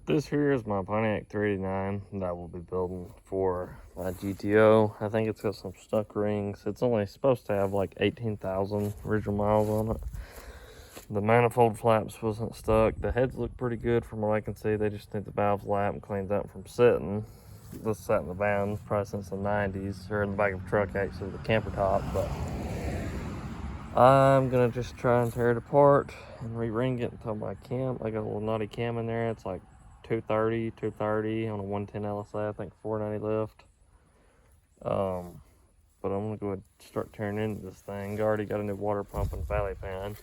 This here is my Pontiac 389 that I will be building for my GTO. I think it's got some stuck rings. It's only supposed to have like 18,000 original miles on it. The manifold flaps wasn't stuck. The heads look pretty good from what I can see. They just need the valves lap and cleaned up from sitting. This sat in the van probably since the 90s, or in the back of a truck actually with a camper top. But I'm gonna just try and tear it apart and re-ring it until my cam. I got a little naughty cam in there. It's like 230 on a 110 LSA, I think 490 lift. But I'm gonna go ahead and start tearing into this thing. I already got a new water pump and valley pan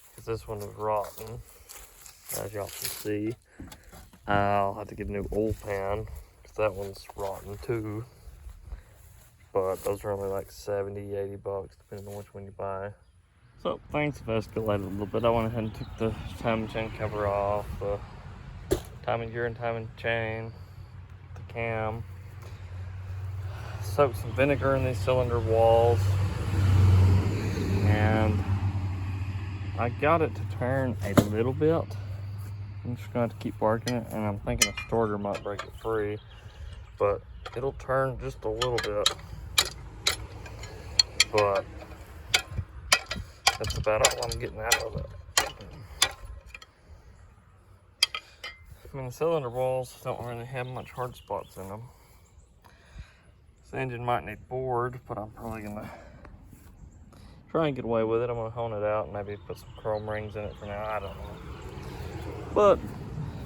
because this one is rotten, as y'all can see. I'll have to get a new oil pan because that one's rotten too. But those are only like 70, 80 bucks depending on which one you buy. So things have escalated a little bit. I went ahead and took the timing chain cover off, the timing gear and timing chain, the cam. Soaked some vinegar in these cylinder walls, and I got it to turn a little bit. I'm just going to have to keep working it, and I'm thinking a starter might break it free, but it'll turn just a little bit. But that's about all I'm getting out of it. I mean, the cylinder walls don't really have much hard spots in them. This engine might need bored, but I'm probably gonna try and get away with it. I'm gonna hone it out and maybe put some chrome rings in it for now. I don't know. But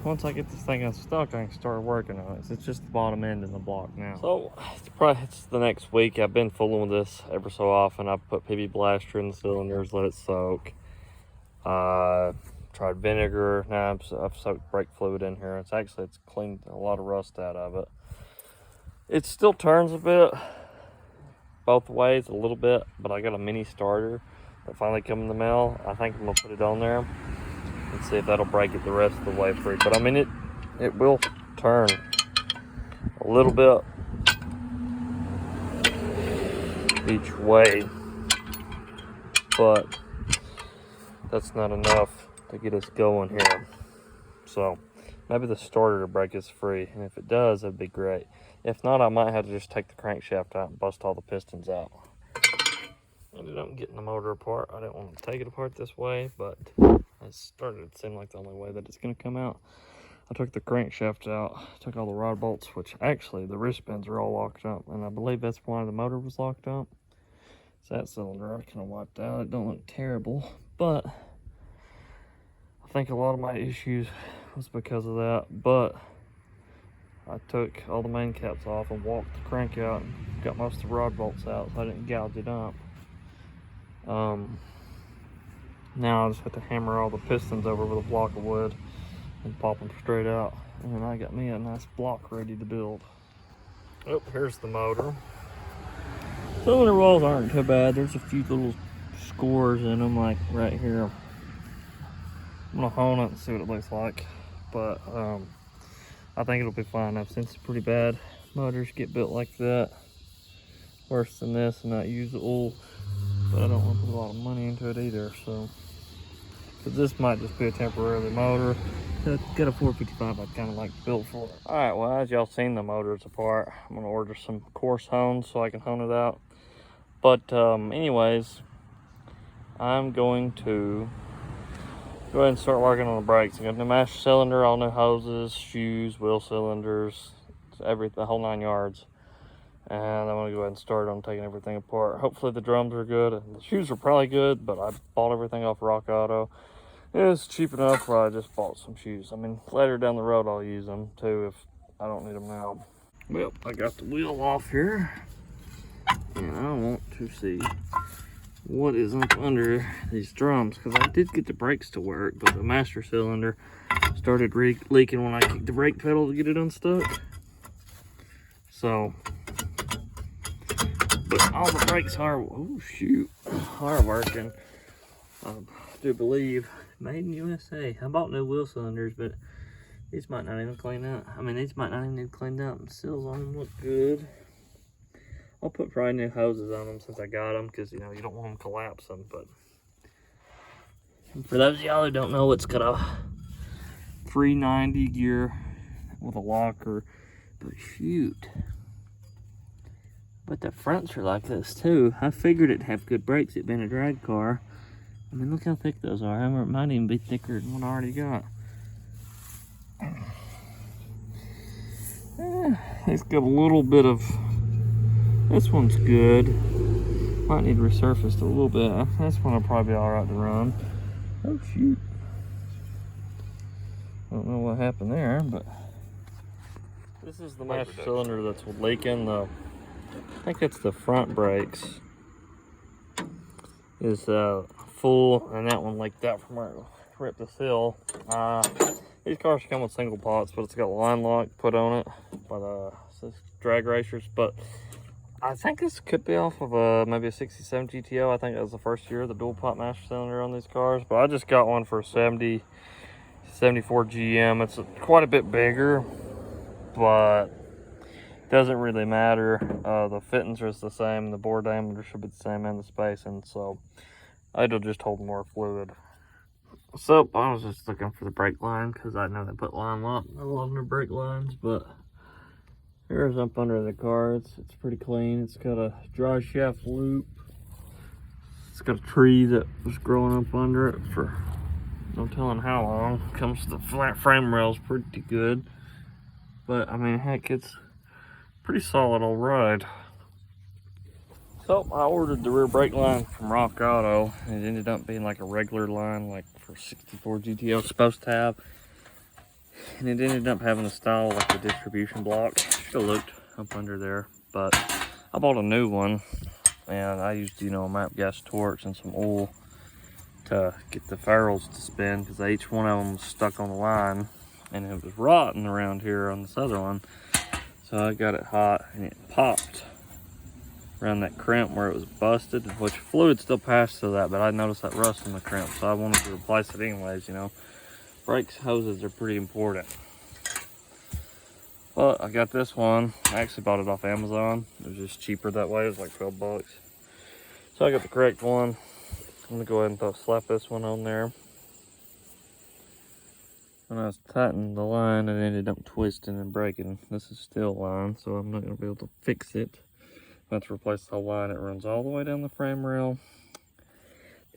once I get this thing unstuck, I can start working on it. It's just the bottom end in the block now. So it's the next week. I've been fooling with this ever so often. I've put PB Blaster in the cylinders, let it soak. Tried vinegar. Now I've soaked brake fluid in here. It's cleaned a lot of rust out of it. It still turns a bit both ways a little bit, but I got a mini starter that finally came in the mail. I think I'm gonna put it on there and see if that'll break it the rest of the way free. But I mean, it will turn a little bit each way, but that's not enough to get us going here. So maybe the starter to break is free, and if it does, that'd be great. If not, I might have to just take the crankshaft out and bust all the pistons out. I ended up getting the motor apart. I didn't want to take it apart this way, but it started to seem like the only way that it's going to come out. I took the crankshaft out, took all the rod bolts, which actually the wrist pins are all locked up, and I believe that's why the motor was locked up. So that cylinder I kind of wiped out. It don't look terrible, but I think a lot of my issues was because of that. But I took all the main caps off and walked the crank out and got most of the rod bolts out so I didn't gouge it up. Now I just have to hammer all the pistons over with a block of wood and pop them straight out. And then I got me a nice block ready to build. Oh, here's the motor. Cylinder walls aren't too bad. There's a few little scores in them, like right here. I'm gonna hone it and see what it looks like, but I think it'll be fine. I've seen some pretty bad motors get built like that, worse than this, and not use oil. But I don't want to put a lot of money into it either. So, because this might just be a temporary motor. So got a 455 I'd kind of like to build for it. All right, well, as y'all seen the motors apart, I'm gonna order some coarse hones so I can hone it out. But anyways, I'm going to go ahead and start working on the brakes. I got a new master cylinder, all new hoses, shoes, wheel cylinders, the whole 9 yards. And I'm gonna go ahead and start on taking everything apart. Hopefully the drums are good. The shoes are probably good, but I bought everything off Rock Auto. It's cheap enough where I just bought some shoes. I mean, later down the road I'll use them too if I don't need them now. Well, I got the wheel off here, and I want to see what is up under these drums, because I did get the brakes to work, but the master cylinder started leaking when I kicked the brake pedal to get it unstuck. So, but all the brakes are, are working. I do believe made in USA. I bought new wheel cylinders, but these might not even clean out. I mean, these might not even need cleaned out. The seals on them look good. I'll put probably new hoses on them since I got them, because, you know, you don't want them collapsing. But for those of y'all who don't know, it's got a 390 gear with a locker. But shoot. But the fronts are like this too. I figured it'd have good brakes, it being a drag car. I mean, look how thick those are. It might even be thicker than what I already got. It's got a little bit of, this one's good. Might need resurfaced a little bit. This one will probably be alright to run. Oh shoot. I don't know what happened there, but this is the master cylinder that's leaking. I think it's the front brakes is full, and that one leaked out from where it ripped this hill. These cars come with single pots, but it's got a line lock put on it by the drag racers. But I think this could be off of maybe a 67 GTO. I think that was the first year of the dual pot master cylinder on these cars. But I just got one for 74 GM. It's quite a bit bigger, but doesn't really matter. The fittings are the same, the bore diameter should be the same, and the spacing, so it'll just hold more fluid. So I was just looking for the brake line because I know they put line lock along their brake lines, but here's up under the car. It's pretty clean. It's got a dry shaft loop. It's got a tree that was growing up under it for no telling how long. Comes to the flat frame rails pretty good, but I mean, heck, it's pretty solid old ride. So I ordered the rear brake line from Rock Auto, and it ended up being like a regular line, like for 64 GTO it's supposed to have, and it ended up having the style like the distribution block. Should have looked up under there, but I bought a new one, and I used, you know, a map gas torch and some oil to get the ferrules to spin, because each one of them was stuck on the line, and it was rotting around here on this other one. So I got it hot, and it popped around that crimp where it was busted, which fluid still passed through that, but I noticed that rust in the crimp, so I wanted to replace it anyways, you know. Brakes hoses are pretty important. But I got this one. I actually bought it off Amazon. It was just cheaper that way. It was like 12 bucks. So I got the correct one. I'm gonna go ahead and slap this one on there. When I was tightening the line, it ended up twisting and breaking. This is steel line, so I'm not gonna be able to fix it. I have to replace the whole line. It runs all the way down the frame rail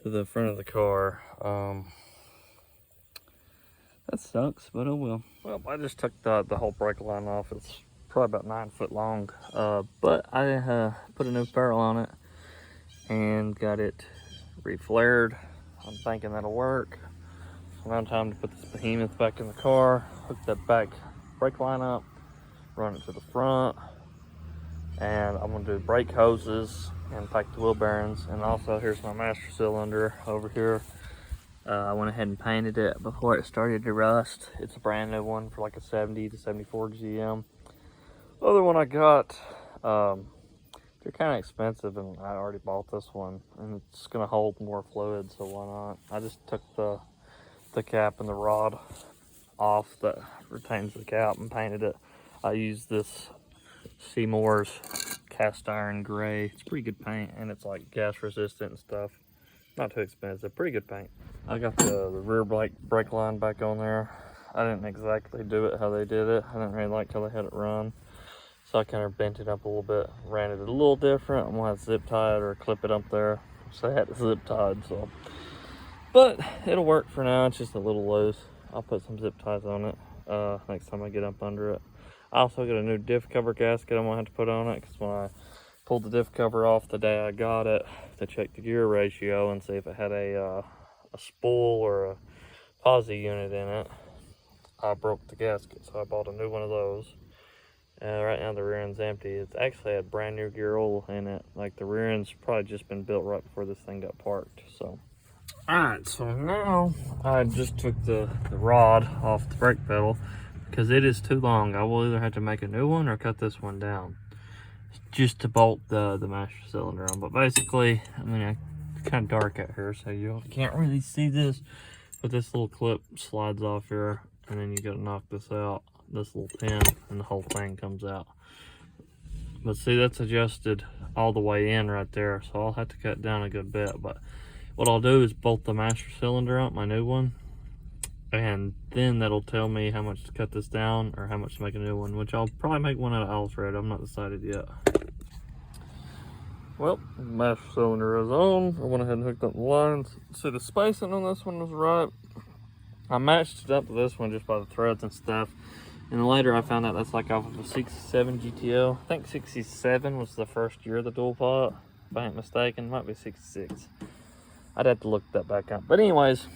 to the front of the car. That sucks, but oh well. Well, I just took the whole brake line off. It's probably about 9 foot long, but I put a new ferrule on it and got it reflared. I'm thinking that'll work. So now time to put this behemoth back in the car, hook that back brake line up, run it to the front, and I'm gonna do brake hoses and pack the wheel bearings. And also, here's my master cylinder over here. I went ahead and painted it before it started to rust. It's a brand new one for like a 70 to 74 GM. The other one I got, they're kind of expensive, and I already bought this one, and it's gonna hold more fluid, so why not? I just took the cap and the rod off that retains the cap and painted it. I used this Seymour's cast iron gray. It's pretty good paint, and it's like gas resistant and stuff. Not too expensive, pretty good paint. I got the rear brake line back on there. I didn't exactly do it how they did it. I didn't really like how they had it run, so I kind of bent it up a little bit, ran it a little different. I'm gonna have to zip tie it or clip it up there, so I had it zip tied. So, but it'll work for now. It's just a little loose. I'll put some zip ties on it next time I get up under it. I also got a new diff cover gasket I'm gonna have to put on it, because when I pulled the diff cover off the day I got it to check the gear ratio and see if it had a spool or a posi unit in it, I broke the gasket, so I bought a new one of those. Right now the rear end's empty. It's actually had brand new gear oil in it. Like, the rear end's probably just been built right before this thing got parked. So, alright, so now I just took the rod off the brake pedal because it is too long. I will either have to make a new one or cut this one down just to bolt the master cylinder on. But basically, I mean, it's kind of dark out here, so you can't really see this, but this little clip slides off here, and then you gotta knock this out, this little pin, and the whole thing comes out. But see, that's adjusted all the way in right there, so I'll have to cut down a good bit. But what I'll do is bolt the master cylinder out, my new one, and then that'll tell me how much to cut this down or how much to make a new one, which I'll probably make one out of Alfred. I'm not decided yet. Well, master cylinder is on. I went ahead and hooked up the lines. See, the spacing on this one was right. I matched it up to this one just by the threads and stuff. And later I found out that's like off of a 67 GTO. I think 67 was the first year of the dual pot, if I ain't mistaken. Might be 66. I'd have to look that back up. But anyways,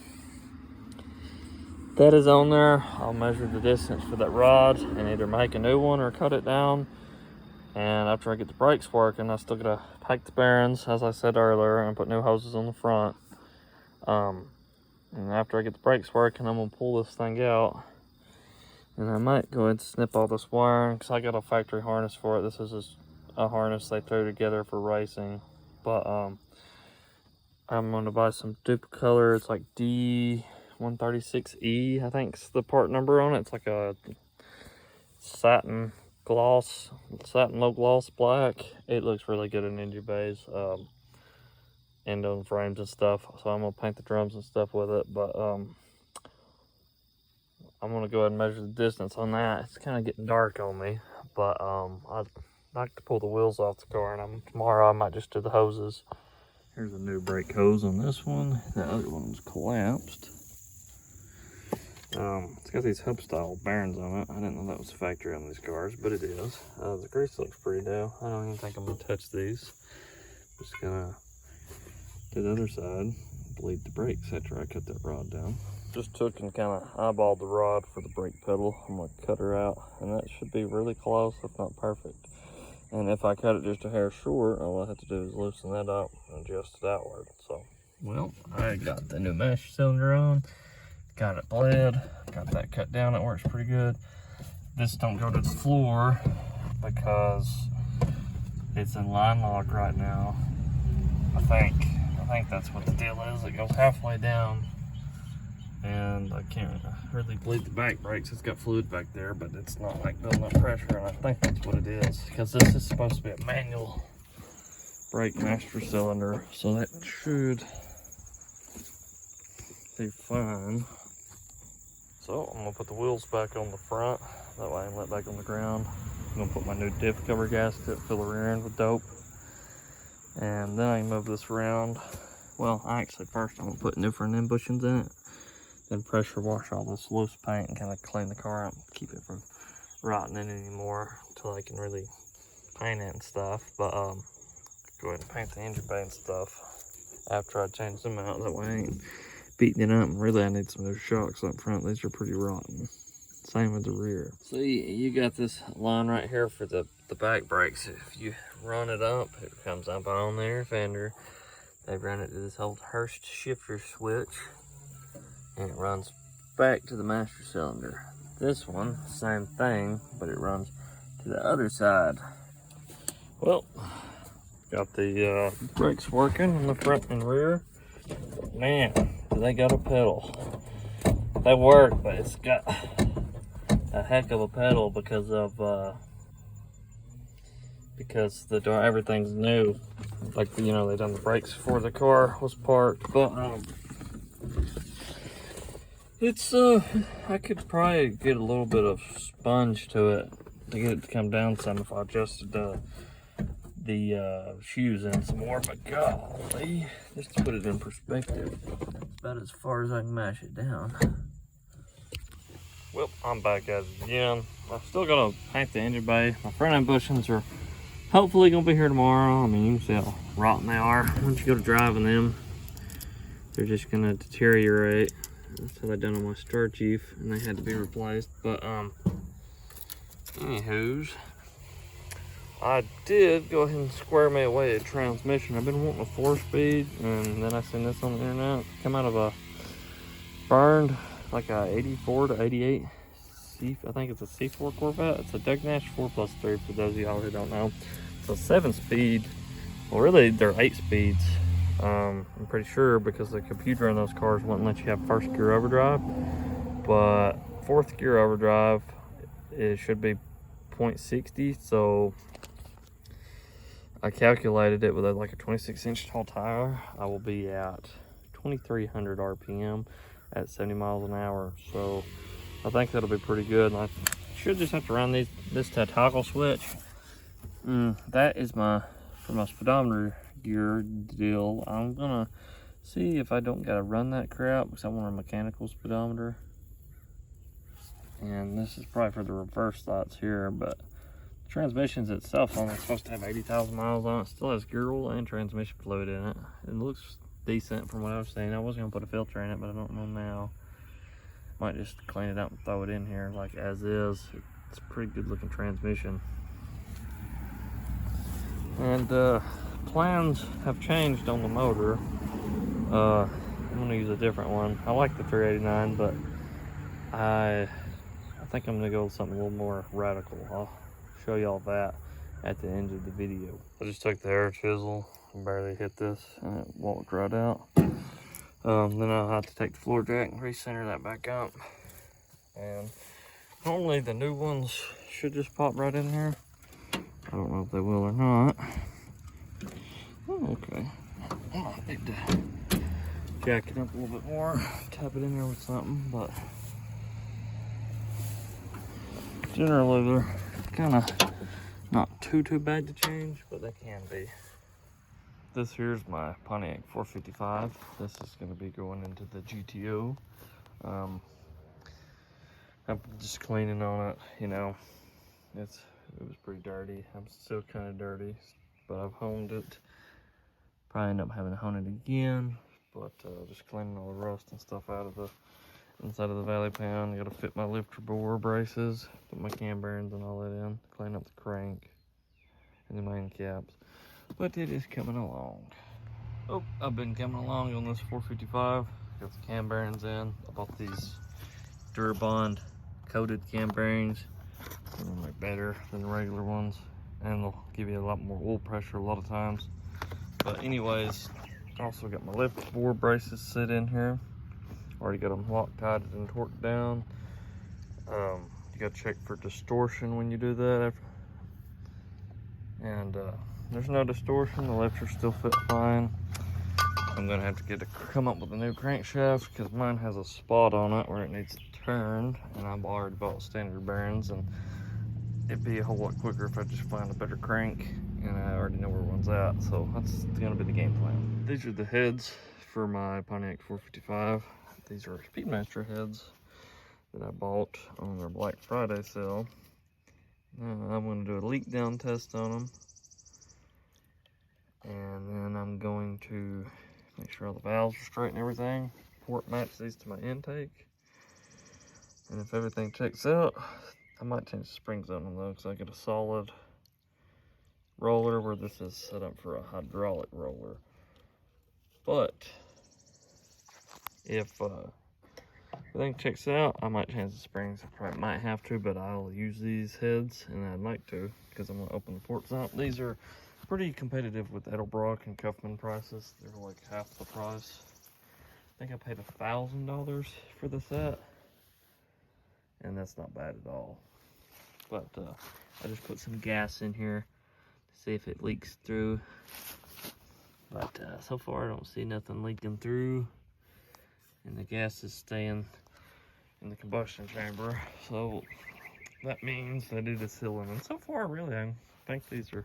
that is on there. I'll measure the distance for that rod and either make a new one or cut it down. And after I get the brakes working, I still gotta pack the bearings, as I said earlier, and put new hoses on the front. And after I get the brakes working, I'm gonna pull this thing out. And I might go ahead and snip all this wiring, because I got a factory harness for it. This is just a harness they threw together for racing. But I'm gonna buy some Duplicolor. It's like D136E, I think's the part number on it. It's like a satin low gloss black. It looks really good in engine bays, and on frames and stuff. So I'm gonna paint the drums and stuff with it. But I'm gonna go ahead and measure the distance on that. It's kind of getting dark on me, but I'd like to pull the wheels off the car, and tomorrow I might just do the hoses. Here's a new brake hose on this one. The other one's collapsed. It's got these hub style bearings on it. I didn't know that was a factory on these cars, but it is. The grease looks pretty new. I don't even think I'm gonna touch these. Just gonna do the other side, bleed the brakes after I cut that rod down. Just took and kind of eyeballed the rod for the brake pedal. I'm gonna cut her out, and that should be really close, if not perfect. And if I cut it just a hair short, all I have to do is loosen that up and adjust it outward. So, well, I got the new master cylinder on. Got it bled, got that cut down, it works pretty good. This don't go to the floor because it's in line lock right now. I think that's what the deal is. It goes halfway down, and I can't really bleed the back brakes. It's got fluid back there, but it's not like building up pressure, and I think that's what it is, because this is supposed to be a manual brake master cylinder, so that should be fine. So I'm gonna put the wheels back on the front, that way I can let back on the ground. I'm gonna put my new diff cover gasket, fill the rear end with dope, and then I can move this around. Well, actually first I'm gonna put new front end bushings in it, then pressure wash all this loose paint and kind of clean the car up, keep it from rotting in anymore until I can really paint it and stuff. But go ahead and paint the engine bay and stuff after I change them out, that way I ain't beating it up. And really I need some new shocks up front. These are pretty rotten. Same with the rear. So you got this line right here for the back brakes. If you run it up, it comes up on there fender. They've run it to this old Hurst shifter switch, and it runs back to the master cylinder. This one, same thing, but it runs to the other side. Well, got the brakes working on the front and rear. Man, do they got a pedal. They work, but it's got a heck of a pedal because everything's new. Like, you know, they done the brakes before the car was parked. But it's I could probably get a little bit of sponge to it to get it to come down some if I adjusted the shoes in some more. But golly, just to put it in perspective, that's about as far as I can mash it down. Well, I'm back at it again. I'm still gonna paint the engine bay. My front end bushings are hopefully gonna be here tomorrow. I mean, you can see how rotten they are. Once you go to driving them, they're just gonna deteriorate. That's how they done on my Star Chief, and they had to be replaced. But anywho's, I did go ahead and square me away a transmission. I've been wanting a 4-speed, and then I seen this on the internet. Come out of a burned like a 84 to 88 I think it's a C4 Corvette. It's a Doug Nash 4+3 for those of y'all who don't know. It's a 7-speed. Well, really they're 8 speeds. I'm pretty sure, because the computer in those cars wouldn't let you have first gear overdrive, but fourth gear overdrive, it should be 0.60. So I calculated it with like a 26-inch tall tire. I will be at 2,300 RPM, at 70 miles an hour. So I think that'll be pretty good. And I should just have to run this toggle switch. That is for my speedometer gear deal. I'm gonna see if I don't gotta run that crap because I want a mechanical speedometer. And this is probably for the reverse lights here, but the transmissions itself only supposed to have 80,000 miles on it. It still has gear oil and transmission fluid in it. It looks decent from what I was saying. I was gonna put a filter in it, but I don't know now. Might just clean it out and throw it in here like as is. It's a pretty good looking transmission. And plans have changed on the motor. I'm gonna use a different one. I like the 389, but I think I'm gonna go with something a little more radical. I'll show y'all that at the end of the video. I just took the air chisel and barely hit this and it walked right out. Then I'll have to take the floor jack and recenter that back up. And normally the new ones should just pop right in here. I don't know if they will or not. Oh, okay. I need to jack it up a little bit more, tap it in there with something, but generally they're kind of not too bad to change, but they can be. This here's my Pontiac 455. This is going to be going into the GTO. I'm just cleaning on it, you know. It was pretty dirty. I'm still kind of dirty, but I've honed it. Probably end up having to hone it again, but just cleaning all the rust and stuff out of the inside of the valley pan. I got to fit my lifter bore braces, put my cam bearings and all that in, clean up the crank and the main caps. But it is coming along. Oh, I've been coming along on this 455. Got the cam bearings in. I bought these Durabond coated cam bearings. They're better than the regular ones, and they'll give you a lot more oil pressure a lot of times. But anyways, also got my lift bore braces set in here. Already got them Loctite and torqued down. You got to check for distortion when you do that. And there's no distortion. The lifters still fit fine. I'm gonna have to come up with a new crankshaft because mine has a spot on it where it needs to turn, and I've already bought standard bearings, and it'd be a whole lot quicker if I just find a better crank, and I already know where one's at. So that's gonna be the game plan. These are the heads for my Pontiac 455. These are Speedmaster heads that I bought on their Black Friday sale. I'm going to do a leak down test on them, and then I'm going to make sure all the valves are straight and everything. Port match these to my intake, and if everything checks out, I might change the springs on them though, because I get a solid roller where this is set up for a hydraulic roller. But if everything checks out, I might change the springs. I probably might have to, but I'll use these heads, and I'd like to because I'm going to open the ports out. These are pretty competitive with Edelbrock and Kaufman prices. They're like half the price. I think I paid $1,000 for the set, and that's not bad at all. But I just put some gas in here to see if it leaks through. But so far I don't see nothing leaking through, and the gas is staying in the combustion chamber, so that means I do the sealing. And so far, really, I think these are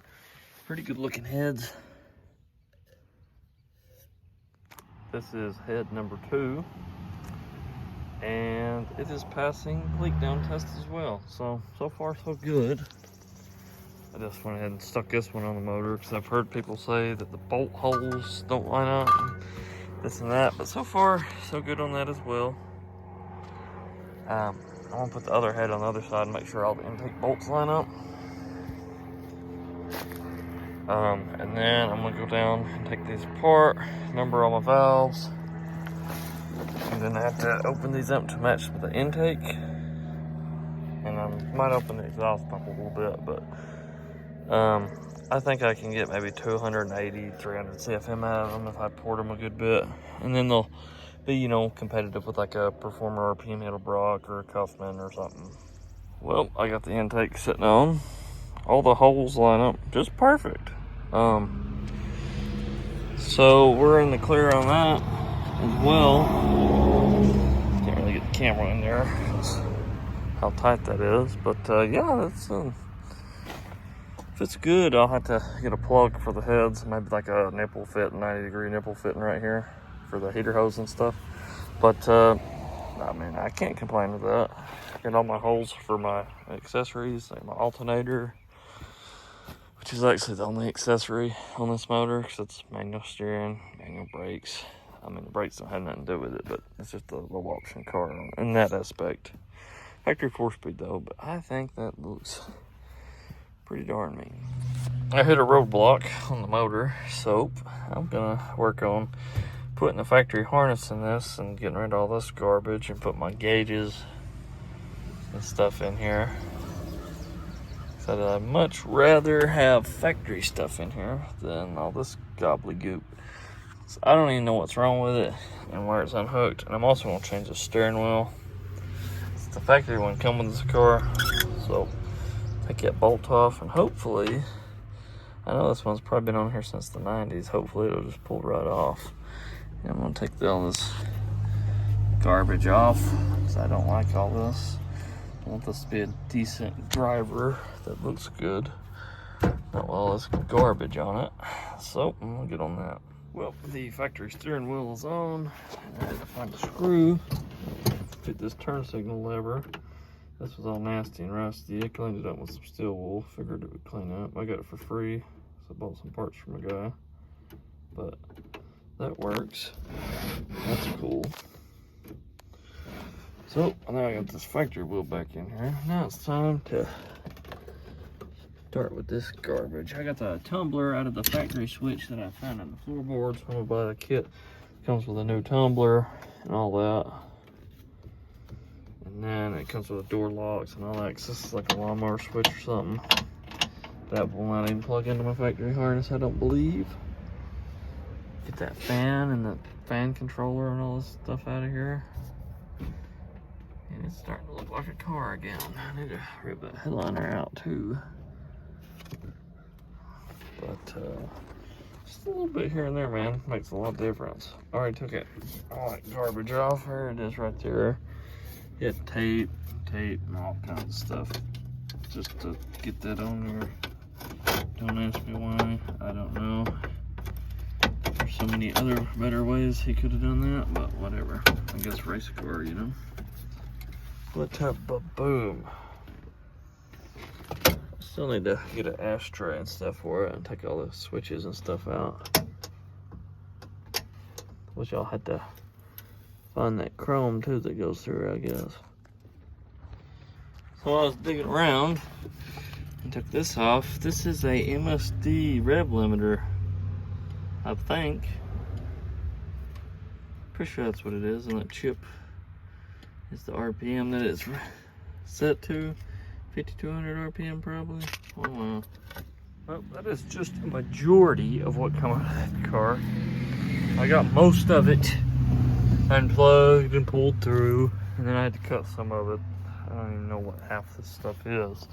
pretty good looking heads. This is head number 2, and it is passing leak down test as well. So far so good. I just went ahead and stuck this one on the motor because I've heard people say that the bolt holes don't line up, and this and that, but so far so good on that as well. I'm gonna put the other head on the other side and make sure all the intake bolts line up. And then I'm gonna go down and take these apart, number all my valves, and then I have to open these up to match with the intake. And I might open the exhaust pump a little bit, but I think I can get maybe 280, 300 CFM out of them if I port them a good bit. And then they'll be, you know, competitive with like a Performer RPM Edelbrock or a Kaufman or something. Well, I got the intake sitting on. All the holes line up just perfect. So we're in the clear on that as well. camera in there. That's how tight that is. But yeah, that's if it's good, I'll have to get a plug for the heads, maybe like a nipple fit, 90-degree nipple fitting right here for the heater hose and stuff. But I mean, I can't complain with that. Got all my holes for my accessories, like my alternator, which is actually the only accessory on this motor, because it's manual steering, manual brakes. I mean, the brakes don't have nothing to do with it, but it's just a low option car in that aspect. Factory 4-speed though, but I think that looks pretty darn mean. I hit a roadblock on the motor, so I'm gonna work on putting the factory harness in this and getting rid of all this garbage and put my gauges and stuff in here. So I'd much rather have factory stuff in here than all this gobbledygook. So I don't even know what's wrong with it and where it's unhooked. And I'm also gonna change the steering wheel. It's the factory one coming with this car, so take that bolt off, and hopefully, I know this one's probably been on here since the 90s. Hopefully it'll just pull right off. And I'm gonna take all this garbage off, because I don't like all this. I want this to be a decent driver that looks good, not all this garbage on it. So I'm gonna get on that. Well, the factory steering wheel is on. I had to find a screw, fit this turn signal lever. This was all nasty and rusty. I cleaned it up with some steel wool. Figured it would clean up. I got it for free, so I bought some parts from a guy. But that works. That's cool. So now I got this factory wheel back in here. Now it's time to start with this garbage. I got the tumbler out of the factory switch that I found in the floorboards. I'm gonna buy the kit. It comes with a new tumbler and all that. And then it comes with door locks and all that, 'cause this is like a lawnmower switch or something. That will not even plug into my factory harness, I don't believe. Get that fan and the fan controller and all this stuff out of here. And it's starting to look like a car again. I need to rip that headliner out too. But just a little bit here and there, man, makes a lot of difference. I already took it, all that garbage off. There it is right there. Hit tape, and all kinds of stuff just to get that on there. Don't ask me why, I don't know. There's so many other better ways he could have done that, but whatever. I guess race car, you know. What up, boom. Still need to get an ashtray and stuff for it and take all the switches and stuff out. Wish y'all had to find that chrome too that goes through, I guess. So I was digging around and took this off. This is a MSD rev limiter, I think. Pretty sure that's what it is, and that chip is the RPM that it's set to. 5200 RPM probably. Oh wow. Well, that is just a majority of what come out of that car. I got most of it unplugged and pulled through, and then I had to cut some of it. I don't even know what half this stuff is.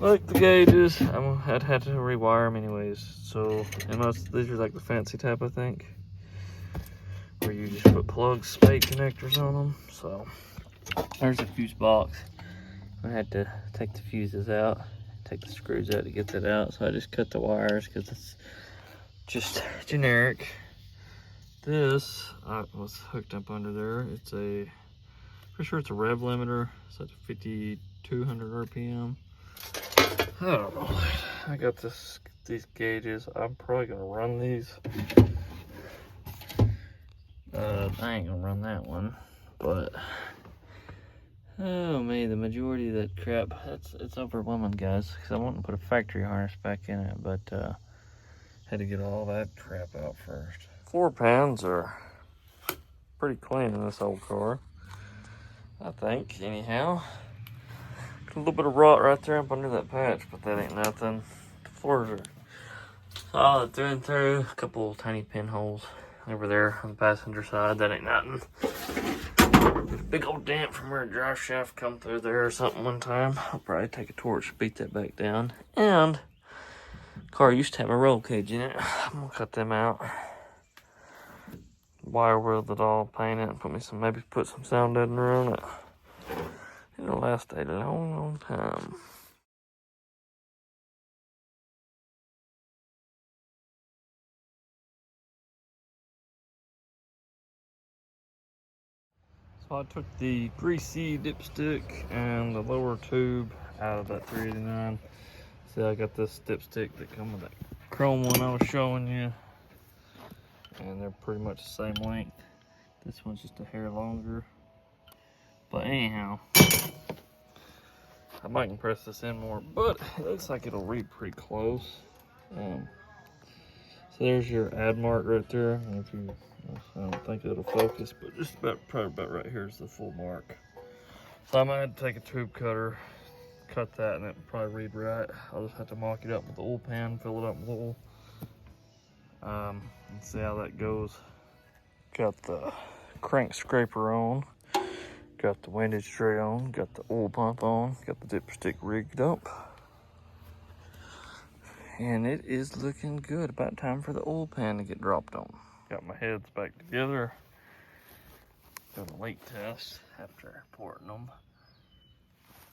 Like the gauges, I'd had to rewire them anyways. So, and these are like the fancy type, I think, where you just put plug spade connectors on them. So, there's a fuse box. I had to take the fuses out, take the screws out to get that out. So I just cut the wires because it's just generic. This was hooked up under there. It's pretty sure it's a rev limiter. It's at 5200 RPM. I don't know. I got these gauges. I'm probably gonna run these. I ain't gonna run that one, but oh man, the majority of that crap, it's overwhelming, guys. Because I want to put a factory harness back in it, but had to get all that crap out first. Floor pans are pretty clean in this old car, I think, anyhow. A little bit of rot right there up under that patch, but that ain't nothing. The floors are solid through and through. A couple tiny pinholes over there on the passenger side, that ain't nothing. Get a big old dent from where a drive shaft come through there or something one time. I'll probably take a torch, beat that back down. And car used to have a roll cage in it. I'm gonna cut them out. wire wheel it all, paint it, maybe put some sound deadener on it. It'll last a long, long time. So I took the greasy dipstick and the lower tube out of that 389. See, I got this dipstick that comes with that chrome one I was showing you. And they're pretty much the same length. This one's just a hair longer. But anyhow, I might compress this in more, but it looks like it'll read pretty close. So there's your add mark right there. And if you, I don't think it'll focus, but just probably about right here is the full mark. So I might have to take a tube cutter, cut that, and it'll probably read right. I'll just have to mock it up with the oil pan, fill it up with oil, and see how that goes. Got the crank scraper on, got the windage tray on, got the oil pump on, got the dipstick rigged up. And it is looking good. About time for the oil pan to get dropped on. Got my heads back together. Done a leak test after porting them.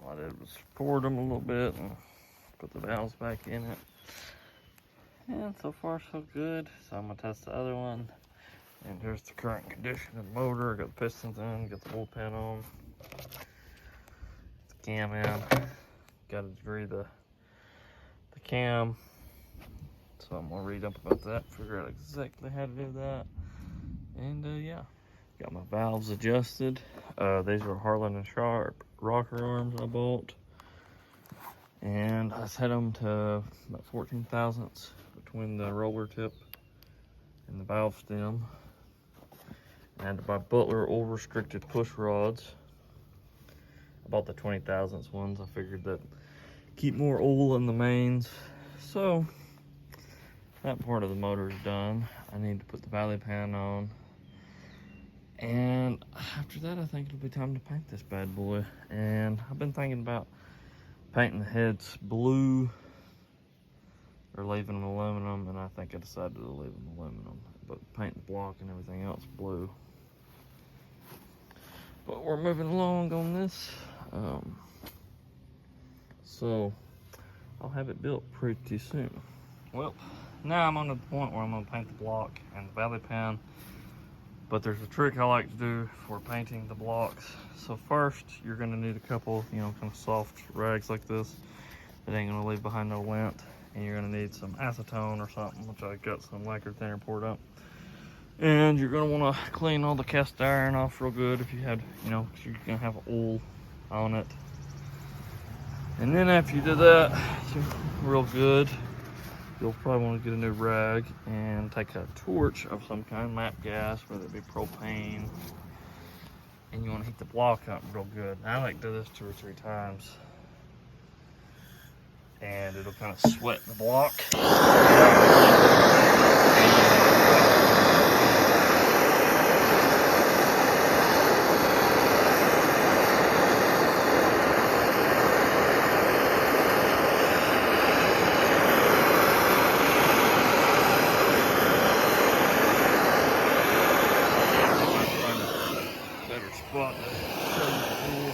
All I did was poured them a little bit and put the valves back in it. And so far so good. So I'm gonna test the other one. And here's the current condition of the motor. Got the pistons in, got the oil pan on. The cam in. Got to degree the cam. So I'm gonna read up about that, figure out exactly how to do that. And yeah, got my valves adjusted. These are Harlan and Sharp rocker arms I bought. And I set them to about 14 thousandths between the roller tip and the valve stem. I had to buy Butler oil restricted push rods. I bought the 20 thousandths ones. I figured that keep more oil in the mains. So that part of the motor is done. I need to put the valley pan on. And after that, I think it'll be time to paint this bad boy. And I've been thinking about painting the heads blue or leaving them aluminum. And I think I decided to leave them aluminum, but paint the block and everything else blue. But we're moving along on this. So I'll have it built pretty soon. Well, now I'm on the point where I'm gonna paint the block and the valley pan. But there's a trick I like to do for painting the blocks. So first, you're gonna need a couple, kind of soft rags like this that ain't gonna leave behind no lint. And you're gonna need some acetone or something, which I got some lacquer thinner poured up. And you're gonna wanna clean all the cast iron off real good if you had, because you're gonna have oil on it. And then after you do that, real good, you'll probably want to get a new rag and take a torch of some kind, map gas, whether it be propane, and you want to heat the block up real good. And I like to do this 2 or 3 times, and it'll kind of sweat the block. Spot to show you the pool.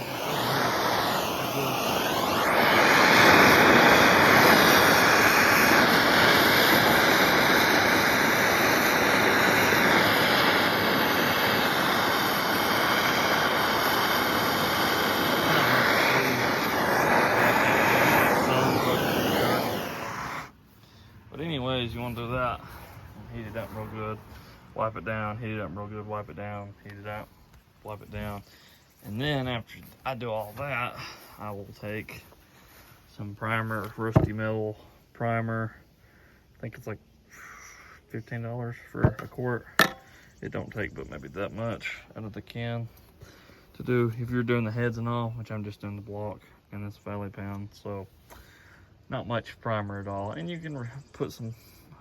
But anyways, you want to do that, heat it up real good, wipe it down, heat it up real good, wipe it down, heat it up, wipe it down. And then after I do all that, I will take some primer, rusty metal primer. I think it's like $15 for a quart. It don't take but maybe that much out of the can to do if you're doing the heads and all, which I'm just doing the block and this valley pan. So not much primer at all. And you can put some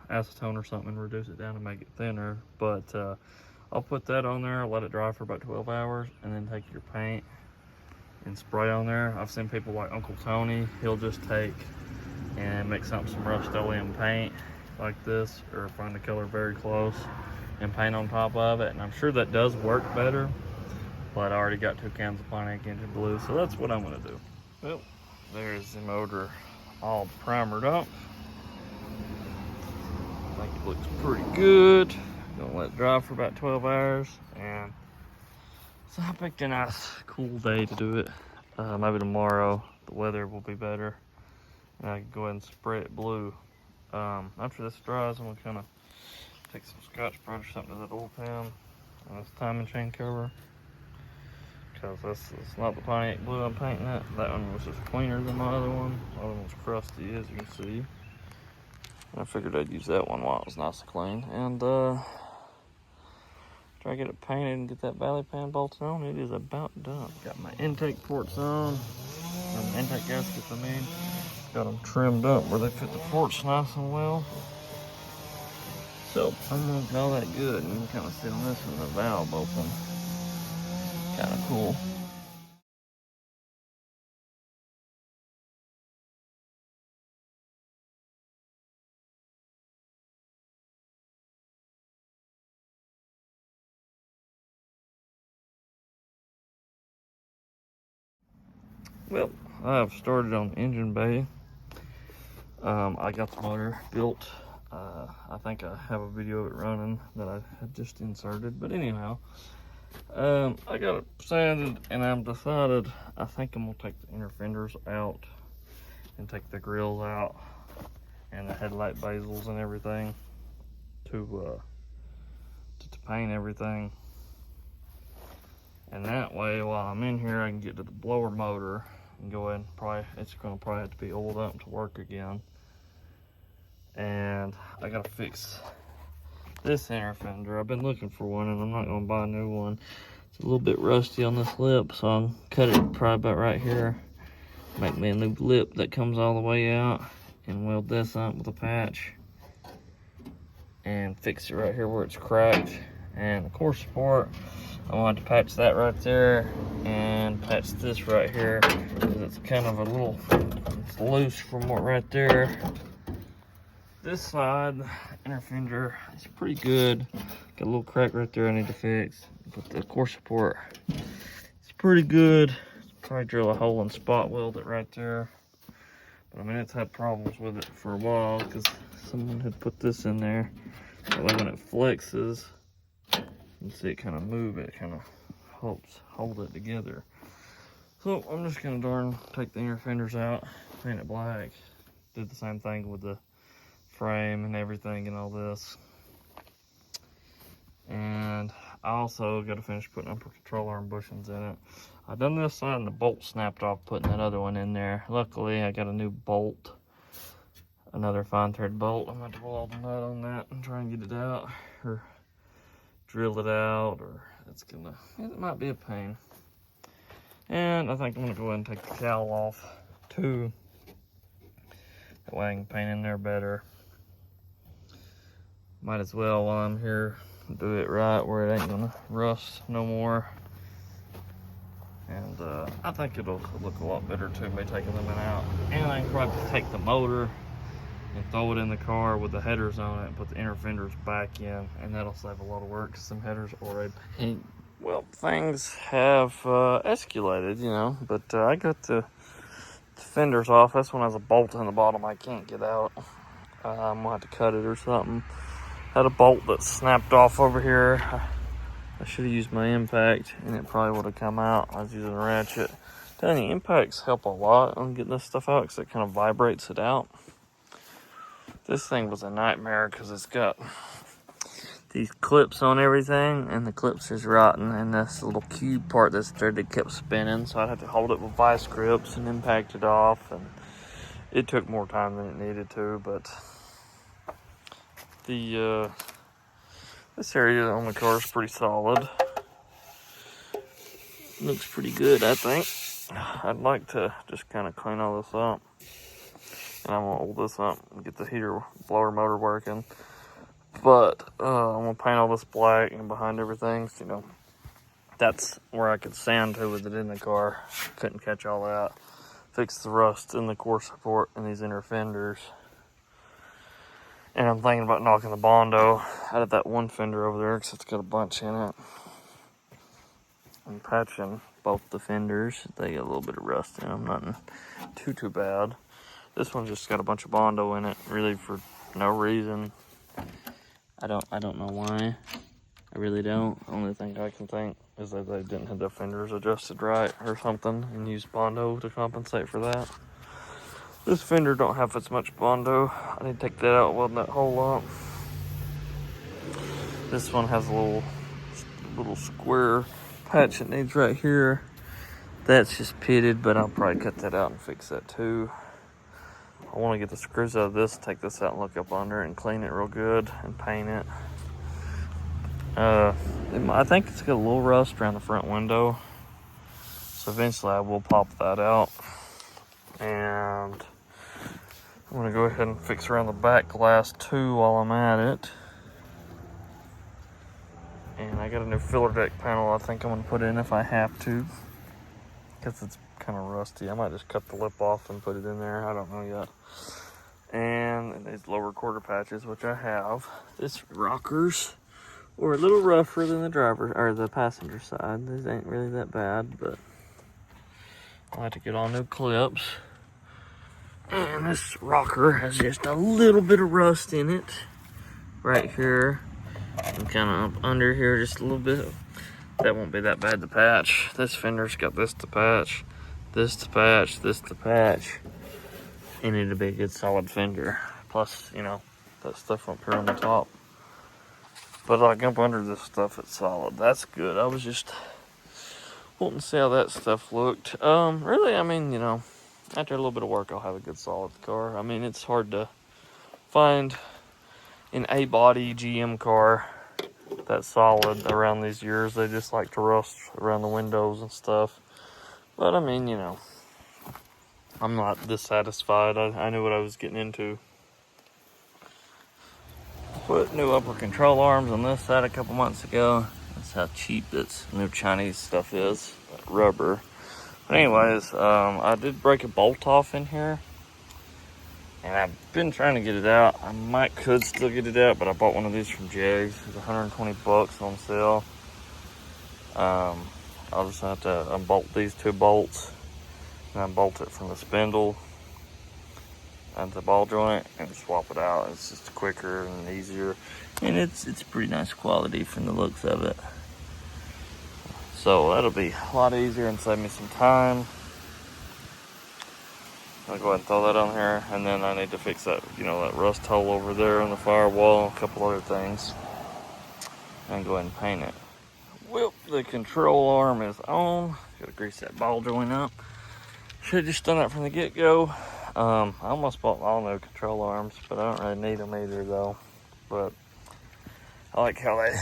acetone or something and reduce it down to make it thinner. But I'll put that on there, let it dry for about 12 hours, and then take your paint and spray on there. I've seen people like Uncle Tony, he'll just take and mix up some Rust-Oleum paint like this, or find a color very close, and paint on top of it, and I'm sure that does work better, but I already got 2 cans of Pontiac engine blue, so that's what I'm gonna do. Well, there's the motor all primered up. I think it looks pretty good. Gonna let it dry for about 12 hours, and so I picked a nice cool day to do it. Maybe tomorrow the weather will be better, and I can go ahead and spray it blue. After this dries, I'm gonna kind of take some Scotch Brite or something to that oil pan and this timing chain cover, because this is not the Pontiac blue I'm painting it. That one was just cleaner than my other one. The other one's crusty, as you can see. And I figured I'd use that one while it was nice and clean, and try to get it painted and get that valley pan bolted on. It is about done. Got my intake ports on, or the intake gaskets, I mean. Got them trimmed up where they fit the ports nice and well. So I'm gonna call that good, and you can kind of sit on this with the valve open. Kind of cool. Well, I've started on the engine bay. I got the motor built. I think I have a video of it running that I had just inserted. But anyhow, I got it sanded, and I'm decided I think I'm gonna take the inner fenders out and take the grills out and the headlight bezels and everything to paint everything. And that way, while I'm in here, I can get to the blower motor and go ahead and it's gonna probably have to be oiled up to work again. And I gotta fix this inner fender. I've been looking for one, and I'm not gonna buy a new one. It's a little bit rusty on this lip, so I'll cut it probably about right here. Make me a new lip that comes all the way out, and weld this up with a patch. And fix it right here where it's cracked. And the core support, I want to patch that right there, and patch this right here, because it's kind of a little, it's loose from what right there. This side, inner fender, is pretty good. Got a little crack right there I need to fix. But the core support, it's pretty good. Probably drill a hole and spot weld it right there. But I mean, it's had problems with it for a while, because someone had put this in there. That way when it flexes, you see it kind of move, it kind of helps hold it together. So I'm just gonna take the inner fenders out, paint it black. Did the same thing with the frame and everything and all this. And I also got to finish putting upper control arm bushings in it. I done this side and the bolt snapped off putting that other one in there. Luckily I got a new bolt, another fine thread bolt. I'm going to pull all the nut on that and try and get it out, or drill it out, or it might be a pain. And I think I'm going to go ahead and take the cowl off too. That way I can paint in there better. Might as well, while I'm here, do it right where it ain't gonna rust no more. And I think it'll look a lot better too by taking them out. And I can probably take the motor and throw it in the car with the headers on it and put the inner fenders back in, and that'll save a lot of work because some headers are already painted. Well, things have escalated, you know, but I got the fenders off. This one has a bolt in the bottom I can't get out. I'm gonna have to cut it or something. Had a bolt that snapped off over here. I should have used my impact, and it probably would have come out. I was using a ratchet. Telling you, impacts help a lot on getting this stuff out because it kind of vibrates it out. This thing was a nightmare because it's got these clips on everything, and the clips is rotten, and this little cube part that's threaded kept spinning, so I'd have to hold it with vice grips and impact it off, and it took more time than it needed to. But this area on the car is pretty solid. Looks pretty good, I think. I'd like to just kind of clean all this up, and I'm gonna hold this up and get the heater blower motor working. But I'm gonna paint all this black and behind everything, so, you know, that's where I could sand to with it in the car. Couldn't catch all that. Fix the rust in the core support and these inner fenders. And I'm thinking about knocking the Bondo out of that one fender over there because it's got a bunch in it. I'm patching both the fenders. They got a little bit of rust in them, nothing too bad. This one's just got a bunch of Bondo in it, really for no reason. I don't know why. I really don't. Only thing I can think is that they didn't have the fenders adjusted right or something and used Bondo to compensate for that. This fender don't have as much Bondo. I need to take that out, weld that hole up. This one has a little square patch it needs right here. That's just pitted, but I'll probably cut that out and fix that too. I want to get the screws out of this, take this out and look up under it and clean it real good and paint it. I think it's got a little rust around the front window, so eventually I will pop that out. And I'm gonna go ahead and fix around the back glass too while I'm at it. And I got a new filler deck panel I think I'm gonna put in if I have to, because it's kind of rusty. I might just cut the lip off and put it in there. I don't know yet. And these lower quarter patches, which I have. This rockers were a little rougher than the driver or the passenger side. These ain't really that bad, but I'll have to get all new clips. And this rocker has just a little bit of rust in it right here and kind of up under here just a little bit. That won't be that bad to patch. This fender's got this to patch, this to patch, this to patch, and it'll be a good solid fender. Plus, you know, that stuff up here on the top. But like up under this stuff, it's solid. That's good. I was just wanting to see how that stuff looked. Really, I mean, you know, after a little bit of work, I'll have a good solid car. I mean, it's hard to find an A-body GM car that's solid around these years. They just like to rust around the windows and stuff. But I mean, you know, I'm not dissatisfied. I knew what I was getting into. Put new upper control arms on this side a couple months ago. That's how cheap this new Chinese stuff is, that rubber. But anyways, I did break a bolt off in here, and I've been trying to get it out. I could still get it out, but I bought one of these from Jags. It was 120 bucks on sale. I'll just have to unbolt these two bolts and unbolt it from the spindle and the ball joint and swap it out. It's just quicker and easier, and it's pretty nice quality from the looks of it. So that'll be a lot easier and save me some time. I'll go ahead and throw that on here, and then I need to fix that, you know, that rust hole over there on the firewall, a couple other things, and go ahead and paint it. Well, the control arm is on. Gotta grease that ball joint up. Should have just done that from the get-go. I almost bought all new control arms, but I don't really need them either though. But I like how they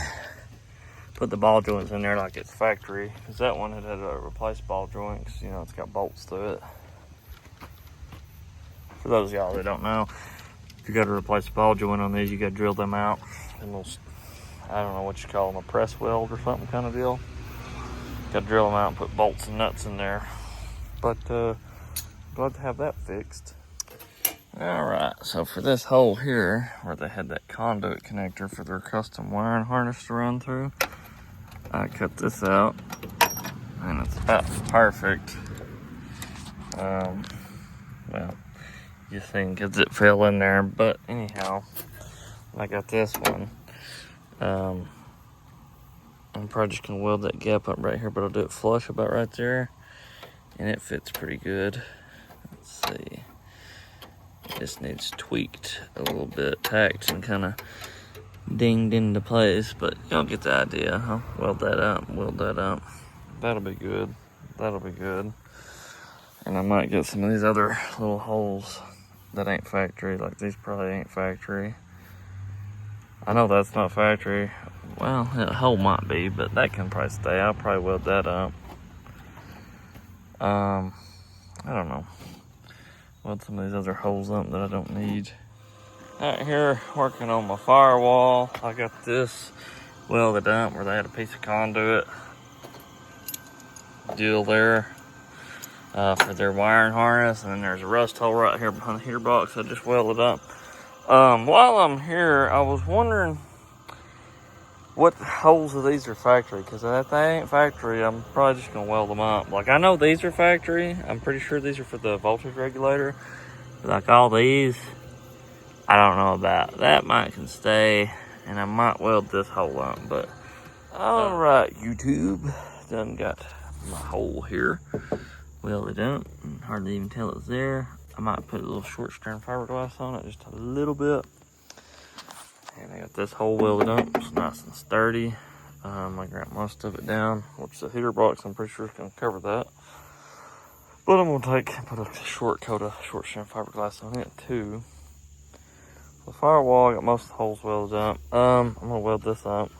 put the ball joints in there like it's factory, because that one had a replaced ball joint, because, you know, it's got bolts to it. For those of y'all that don't know, if you got to replace the ball joint on these, you got to drill them out. And those, I don't know what you call them, a press weld or something kind of deal. Got to drill them out and put bolts and nuts in there. But glad to have that fixed. Alright, so for this hole here, where they had that conduit connector for their custom wiring harness to run through, I cut this out, and it's about perfect. Well, you seen because it fell in there, but anyhow, I got this one. I'm probably just gonna weld that gap up right here, but I'll do it flush about right there, and it fits pretty good. Let's see. This needs tweaked a little bit, tacked and kind of dinged into place, but you'll get the idea. I'll weld that up. That'll be good. That'll be good. And I might get some of these other little holes that ain't factory, like these probably ain't factory. I know that's not factory. Well, a hole might be, but that can probably stay. I'll probably weld that up. I don't know. Weld some of these other holes up that I don't need. Out here working on my firewall. I got this welded up where they had a piece of conduit deal there for their wiring harness, and then there's a rust hole right here behind the heater box. I just welded up. While I'm here, I was wondering what holes of these are factory, because if they ain't factory, I'm probably just gonna weld them up. Like, I know these are factory. I'm pretty sure these are for the voltage regulator. But like all these, I don't know about. That might can stay, and I might weld this hole up. But all right, YouTube, done got my hole here welded up. Hardly even tell it's there. I might put a little short strand fiberglass on it, just a little bit. And I got this hole welded up. It's nice and sturdy. I got most of it down, which the heater box, I'm pretty sure is going to cover that. But I'm going to put a short coat of short strand fiberglass on it too. The firewall, I got most of the holes welded up. I'm going to weld this up.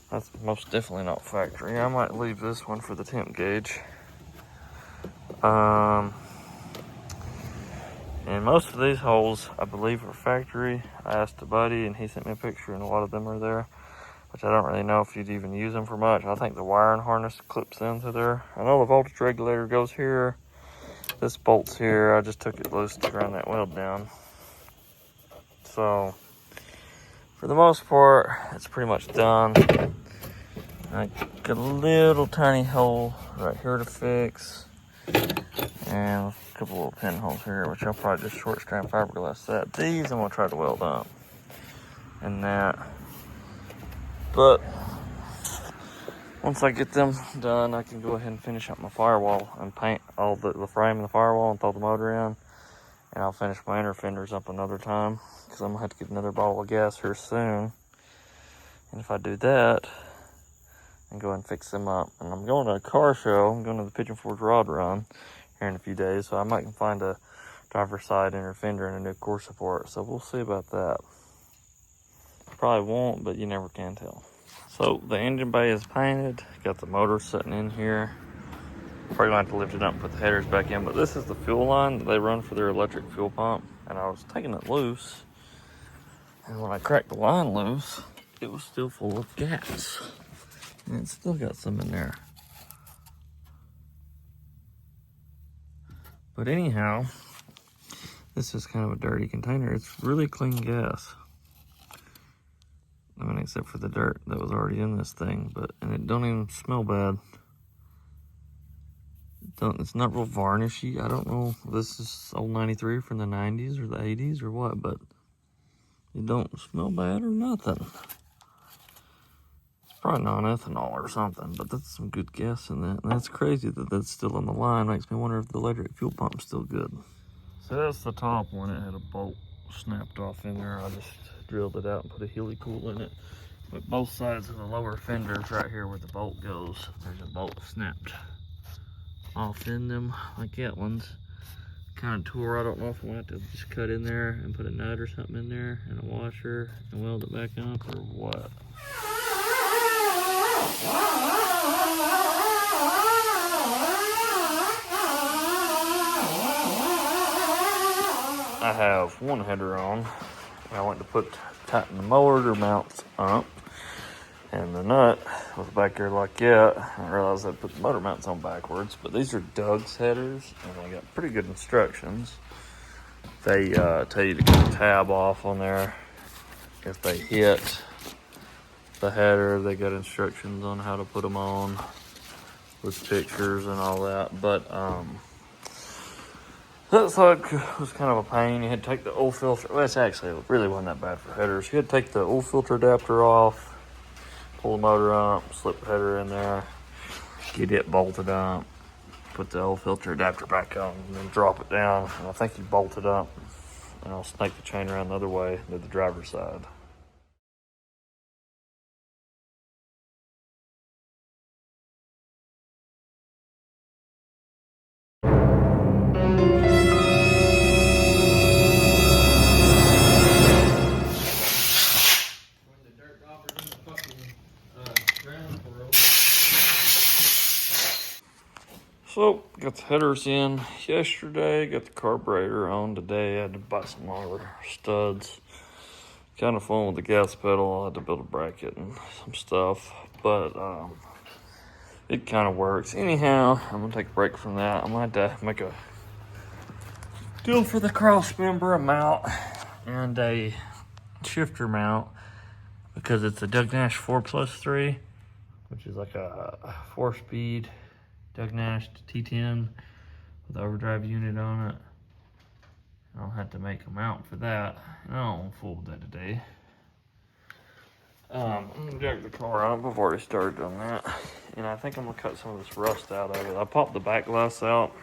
That's most definitely not factory. I might leave this one for the temp gauge. And most of these holes, I believe, are factory. I asked a buddy, and he sent me a picture, and a lot of them are there, which I don't really know if you'd even use them for much. I think the wiring harness clips into there. I know the voltage regulator goes here. This bolt's here. I just took it loose to grind that weld down. So, for the most part, it's pretty much done. I got a little tiny hole right here to fix. And a couple little pinholes here, which I'll probably just short strand fiberglass that. These I'm gonna try to weld up. And that. But once I get them done, I can go ahead and finish up my firewall and paint all the frame of the firewall and throw the motor in. And I'll finish my inner fenders up another time, because I'm gonna have to get another bottle of gas here soon. And if I do that, and go ahead and fix them up. And I'm going to a car show. I'm going to the Pigeon Forge Rod Run here in a few days, so I might find a driver's side inner fender and a new core support. So we'll see about that. Probably won't, but you never can tell. So the engine bay is painted. Got the motor sitting in here. Probably gonna have to lift it up and put the headers back in. But this is the fuel line that they run for their electric fuel pump. And I was taking it loose, and when I cracked the line loose, it was still full of gas. And it's still got some in there. But anyhow, this is kind of a dirty container. It's really clean gas. I mean, except for the dirt that was already in this thing, and it don't even smell bad. It's not real varnishy. I don't know if this is old 93 from the 90s or the 80s or what, but it don't smell bad or nothing. Probably non-ethanol or something, but that's some good gas in that. And that's crazy that that's still on the line. Makes me wonder if the electric fuel pump's still good. So that's the top one. It had a bolt snapped off in there. I just drilled it out and put a helicool in it. But both sides of the lower fenders right here where the bolt goes, there's a bolt snapped off in them. Like that one's kind of tore. I don't know if I'm going to have to just cut in there and put a nut or something in there and a washer and weld it back up or what. I have one header on. I went to tighten the motor mounts up, and the nut was back there like that. I realized I put the motor mounts on backwards, but these are Doug's headers, and they got pretty good instructions. They tell you to get the tab off on there if they hit the header. They got instructions on how to put them on with pictures and all that. But that suck was kind of a pain. You had to take the oil filter. Well, it's actually it really wasn't that bad for headers. You had to take the oil filter adapter off, pull the motor up, slip the header in there, get it bolted up, put the oil filter adapter back on, and then drop it down. And I think you bolt it up, and I'll snake the chain around the other way to the driver's side. So, got the headers in yesterday, got the carburetor on today. I had to buy some longer studs. Kind of fun with the gas pedal. I had to build a bracket and some stuff, but it kind of works. Anyhow, I'm gonna take a break from that. I'm gonna have to make a deal for the cross member, a mount, and a shifter mount because it's a Doug Nash 4+3, which is like a 4-speed Doug Nash T10 with an overdrive unit on it. I'll have to make a mount for that, and I don't want to fool with that today. I'm gonna jack the car up. I've already started on that, and I think I'm gonna cut some of this rust out of it. I popped the back glass out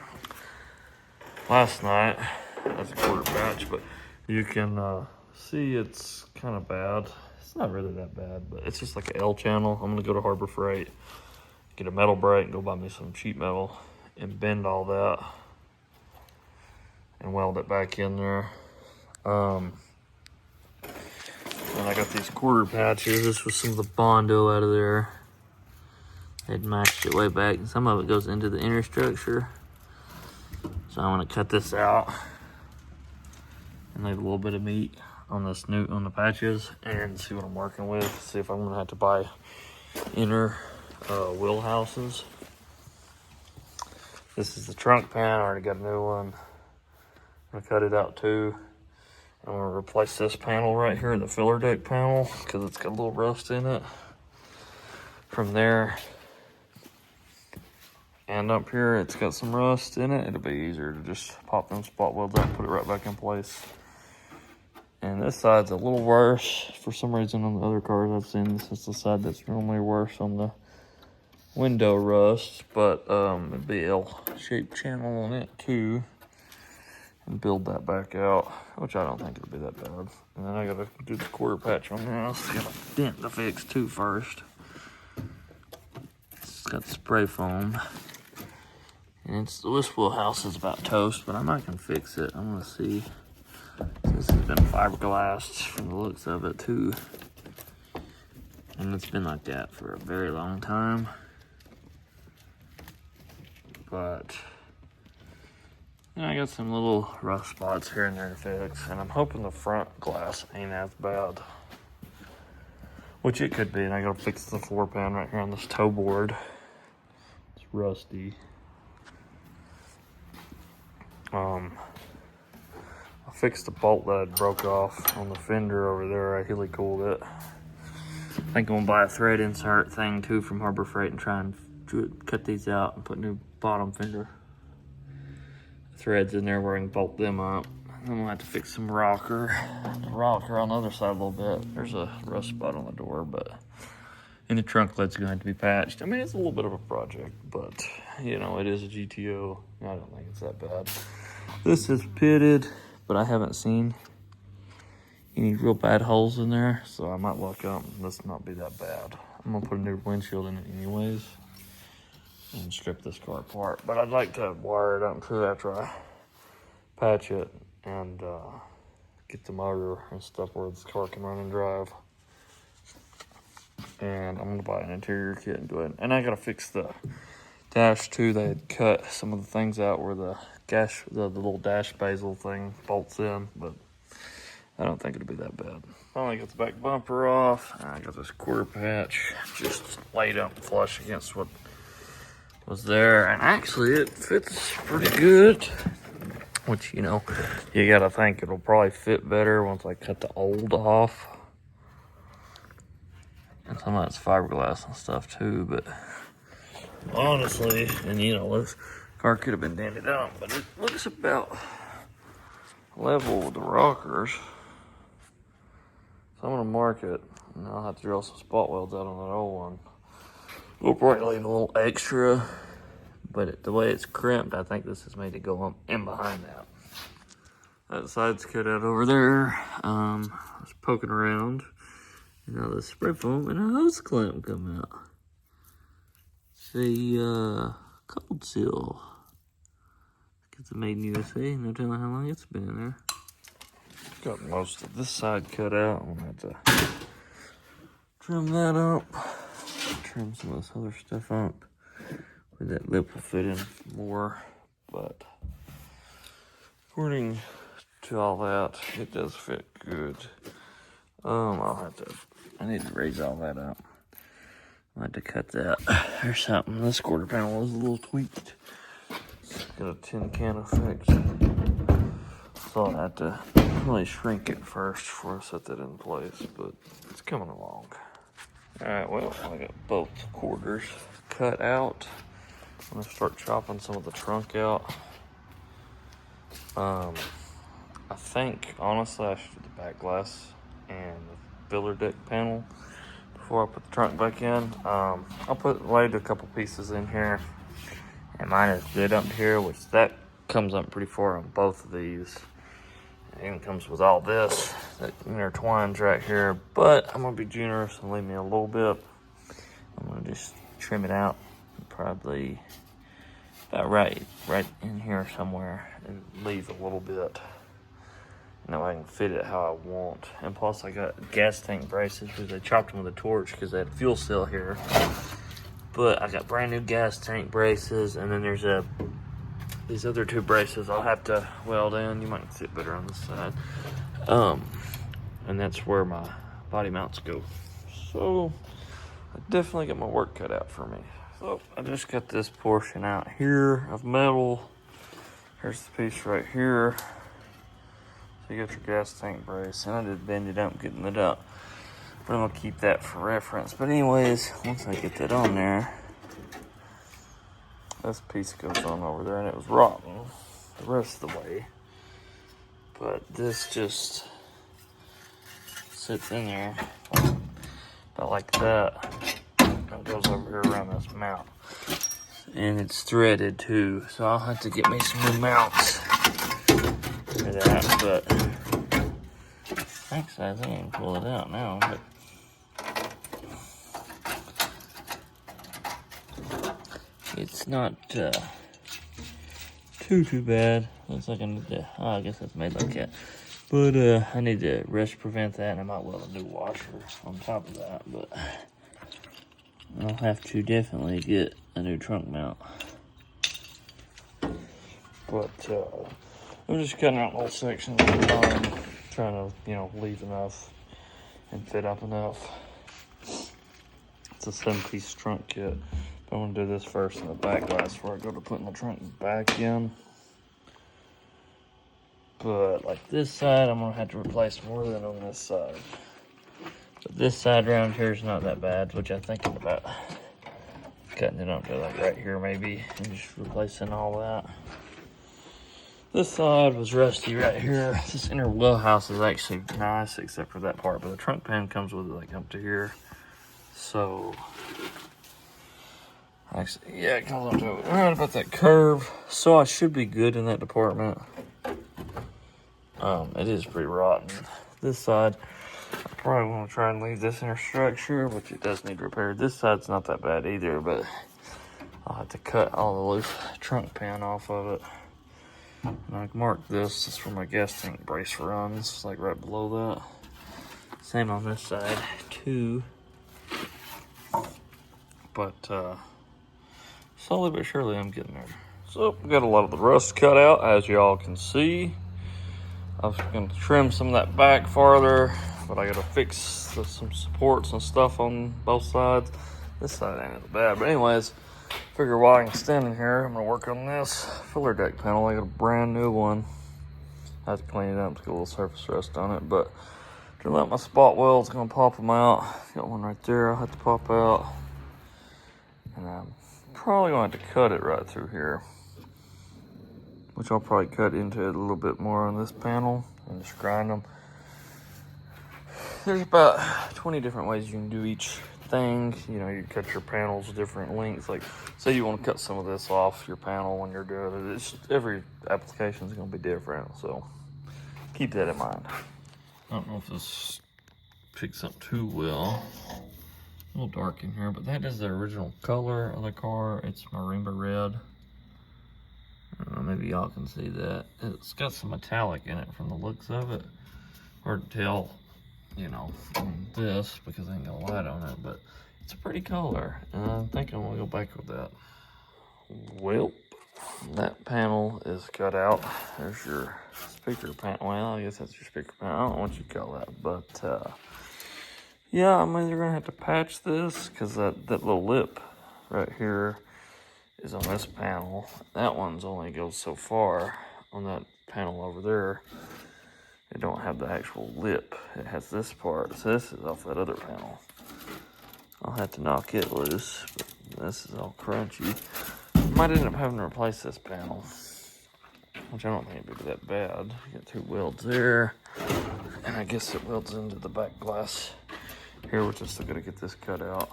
last night. That's a quarter patch, but you can see it's kind of bad. It's not really that bad, but it's just like an L channel. I'm gonna go to Harbor Freight, get a metal brake, and go buy me some sheet metal and bend all that and weld it back in there. And I got these quarter patches. This was some of the Bondo out of there. They'd matched it way back, and some of it goes into the inner structure. So I'm gonna cut this out and leave a little bit of meat on this on the patches and see what I'm working with. See if I'm gonna have to buy inner wheel houses. This is the trunk pan. I already got a new one. I'm gonna cut it out too. I'm gonna replace this panel right here, the filler deck panel, because it's got a little rust in it. From there and up here, it's got some rust in it. It'll be easier to just pop them spot welds out and put it right back in place. And this side's a little worse. For some reason on the other cars I've seen, this is the side that's normally worse on the window rust, but it'd be L-shaped channel on it too. And build that back out, which I don't think it'll be that bad. And then I gotta do the quarter patch on this. Got a dent to fix too first. It's got spray foam. And this wheel house is about toast, but I might can fix it. I'm gonna see. This has been fiberglassed from the looks of it too. And it's been like that for a very long time. But I got some little rough spots here and there to fix, and I'm hoping the front glass ain't as bad, which it could be. And I gotta fix the floor pan right here on this toe board. It's rusty. I fixed the bolt that had broke off on the fender over there. I heli-cooled it. I think I'm gonna buy a thread insert thing too from Harbor Freight and try and cut these out and put new bottom fender threads in there where I can bolt them up. I'm gonna have to fix some rocker. The rocker on the other side a little bit. There's a rust spot on the door, and the trunk lid's gonna have to be patched. I mean, it's a little bit of a project, but you know, it is a GTO. I don't think it's that bad. This is pitted, but I haven't seen any real bad holes in there, so I might luck up and this not be that bad. I'm gonna put a new windshield in it anyways and strip this car apart, but I'd like to wire it up too after I patch it and get the motor and stuff where this car can run and drive. And I'm gonna buy an interior kit and do it. And I gotta fix the dash too. They had cut some of the things out where the little dash bezel thing bolts in, but I don't think it'll be that bad. Finally got the back bumper off. I got this quarter patch just laid up flush against what was there, and actually it fits pretty good, which, you know, you gotta think it'll probably fit better once I cut the old off. And some of that's fiberglass and stuff too, but honestly, and you know, this car could have been dented out, but it looks about level with the rockers. So I'm gonna mark it, and I'll have to drill some spot welds out on that old one. We'll probably leave a little extra, but the way it's crimped, I think this is made to go up in behind that. That side's cut out over there. I was poking around, and now the spray foam and a hose clamp come out. It's a cold seal. It's made in USA. No telling how long it's been in there. Got most of this side cut out. I'm gonna have to trim that up. Trim some of this other stuff up. Where that lip will fit in more. But according to all that, it does fit good. I need to raise all that up. I'll have to cut that or something. This quarter panel is a little tweaked. It's got a tin can effect. So I'll have to definitely shrink it first before I set that in place, but it's coming along. Alright, well, I got both quarters cut out. I'm gonna start chopping some of the trunk out. I think, honestly, I should do the back glass and the filler deck panel before I put the trunk back in. I'll laid a couple pieces in here, and mine is good up here, which that comes up pretty far on both of these. It even comes with all this that intertwines right here, but I'm gonna be generous and leave me a little bit. I'm gonna just trim it out, probably about right in here somewhere, and leave a little bit. Now I can fit it how I want. And plus I got gas tank braces because I chopped them with a torch because they had a fuel cell here. But I got brand new gas tank braces, and then there's these other two braces I'll have to weld in. You might see it better on this side. And that's where my body mounts go. So I definitely got my work cut out for me. So I just got this portion out here of metal. Here's the piece right here. So you got your gas tank brace, and I did bend it up getting it up, but I'm gonna keep that for reference. But anyways, once I get that on there, this piece goes on over there, and it was rotten the rest of the way, but this just sits in there about like that. It goes over here around this mount, and it's threaded too, so I'll have to get me some new mounts for that. But actually I think I can pull it out now, but it's not too bad. Looks like I need to, I guess that's made like that, but I need to rust prevent that, and I might weld a new washer on top of that. But I'll have to definitely get a new trunk mount. But I'm just cutting out little sections at a time, trying to, leave enough and fit up enough. It's a 7-piece trunk kit, but I'm gonna do this first in the back glass before I go to putting the trunk back in. But like this side, I'm gonna have to replace more than on this side. But this side around here is not that bad, which I'm thinking about cutting it up to like right here maybe, and just replacing all that. This side was rusty right here. This inner wheelhouse is actually nice except for that part, but the trunk pan comes with it like up to here. So, actually, yeah, it comes up to right about that curve. So I should be good in that department. It is pretty rotten. This side, I probably want to try and leave this inner structure, which it does need repaired. This side's not that bad either, but I'll have to cut all the loose trunk pan off of it. And I marked this. This is where my gas tank brace runs. It's like right below that. Same on this side too. But slowly but surely I'm getting there. So we got a lot of the rust cut out, as y'all can see. I was going to trim some of that back farther, but I got to fix some supports and stuff on both sides. This side ain't as bad, but anyways, figure while I can stand in here, I'm going to work on this filler deck panel. I got a brand new one. I have to clean it up to get a little surface rust on it, but to let my spot welds, going to pop them out. Got one right there I'll have to pop out. And I'm probably going to have to cut it right through here, which I'll probably cut into it a little bit more on this panel and just grind them. There's about 20 different ways you can do each thing. You cut your panels different lengths. Like, say you want to cut some of this off your panel when you're doing it. Every application is going to be different, so keep that in mind. I don't know if this picks up too well. A little dark in here, but that is the original color of the car. It's marimba red. I don't know, maybe y'all can see that. It's got some metallic in it from the looks of it. Hard to tell, from this because I ain't got a light on it, but it's a pretty color. And I think I'm gonna go back with that. Well, that panel is cut out. There's your speaker panel. Well, I guess that's your speaker panel. I don't know what you call that, but yeah, I'm either gonna have to patch this because that little lip right here is on this panel. That one's only goes so far on that panel over there. it don't have the actual lip. It has this part. So this is off that other panel. I'll have to knock it loose, but this is all crunchy. Might end up having to replace this panel, which I don't think it'd be that bad. You got 2 welds there, and I guess it welds into the back glass here, which I'm still gonna get this cut out,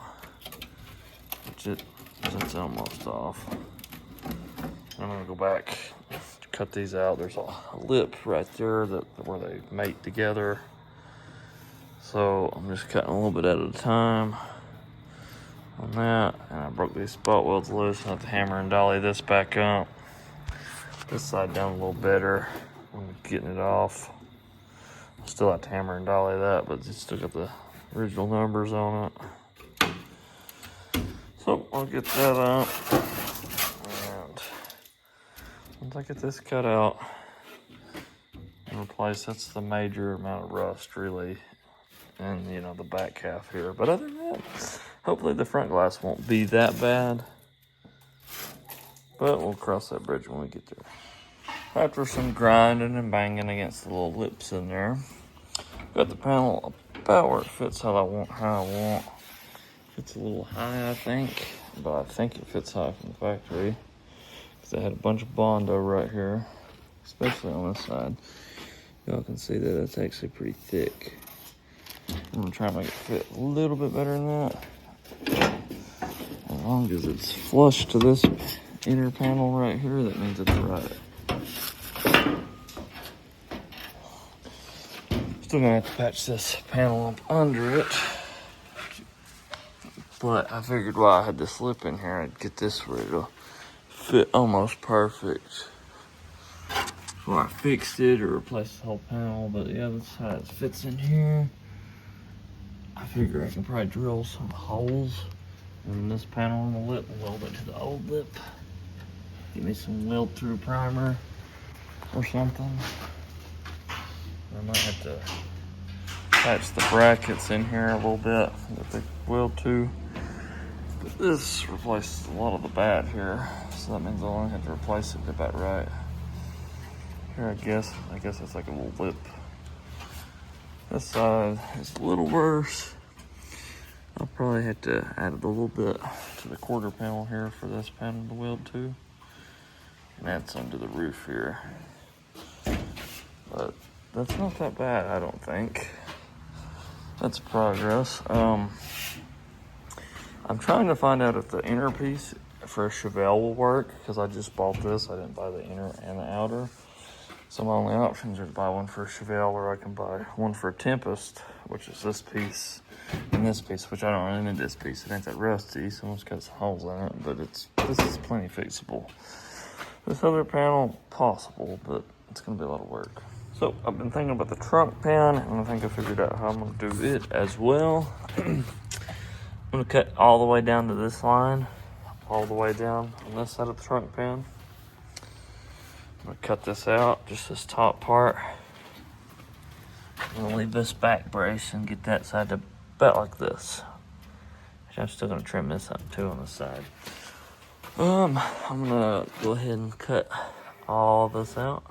which it's almost off. I'm gonna go back, cut these out. There's a lip right there where they mate together. So I'm just cutting a little bit at a time on that, and I broke these spot welds loose. I have to hammer and dolly this back up. This side down a little better. I'm getting it off. I still have to hammer and dolly that, but it's still got the original numbers on it. So I'll get that up, and once I get this cut out and replace, that's the major amount of rust really, and you know, the back half here. But other than that, hopefully the front glass won't be that bad, but we'll cross that bridge when we get there. After some grinding and banging against the little lips in there, got the panel about where it fits how I want. Fits a little high, I think, but I think it fits high from the factory, because I had a bunch of Bondo right here, especially on this side. Y'all can see that it's actually pretty thick. I'm gonna try and make it fit a little bit better than that. As long as it's flush to this inner panel right here, that means it's right. Still gonna have to patch this panel up under it, but I figured while I had this lip in here, I'd get this where it'll fit almost perfect. So I fixed it or replaced the whole panel, but the other side fits in here. I figure I can probably drill some holes in this panel on the lip and weld it to the old lip. Give me some weld through primer or something. I might have to patch the brackets in here a little bit that they weld to. But this replaces a lot of the bad here, so that means I'll only have to replace it about right. Here, I guess it's like a little lip. This side is a little worse. I'll probably have to add a little bit to the quarter panel here for this panel to weld to, and add some to the roof here. But that's not that bad, I don't think. That's progress. I'm trying to find out if the inner piece for a Chevelle will work, because I just bought this. I didn't buy the inner and the outer. So my only options are to buy one for a Chevelle, or I can buy one for a Tempest, which is this piece and this piece, which I don't really need this piece. It ain't that rusty, so it's got some holes in it, but this is plenty fixable. This other panel, possible, but it's gonna be a lot of work. So I've been thinking about the trunk pan, and I think I figured out how I'm gonna do it as well. I'm gonna cut all the way down to this line, all the way down on this side of the trunk pan. I'm gonna cut this out, just this top part. I'm gonna leave this back brace and get that side to about like this. I'm still gonna trim this up too on the side. I'm gonna go ahead and cut all this out,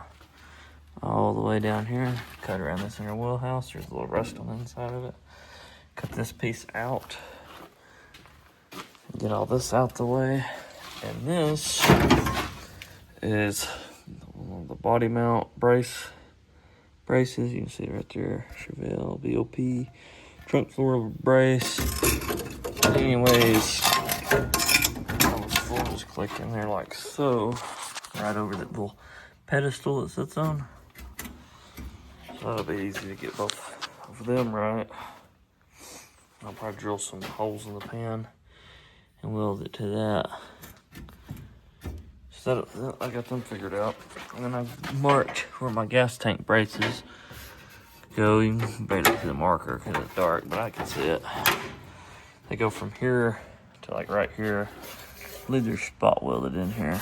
all the way down here. Cut around this inner wheelhouse. There's a little rust on the inside of it. Cut this piece out. Get all this out the way. And this is the body mount braces. You can see it right there. Chevelle BOP trunk floor brace. Anyways, the floor just click in there like so, right over that little pedestal it sits on. So that'll be easy to get both of them right. I'll probably drill some holes in the pan and weld it to that. So I got them figured out. And then I've marked where my gas tank braces go. You can barely see the marker because it's dark, but I can see it. They go from here to like right here. I believe they're spot welded in here.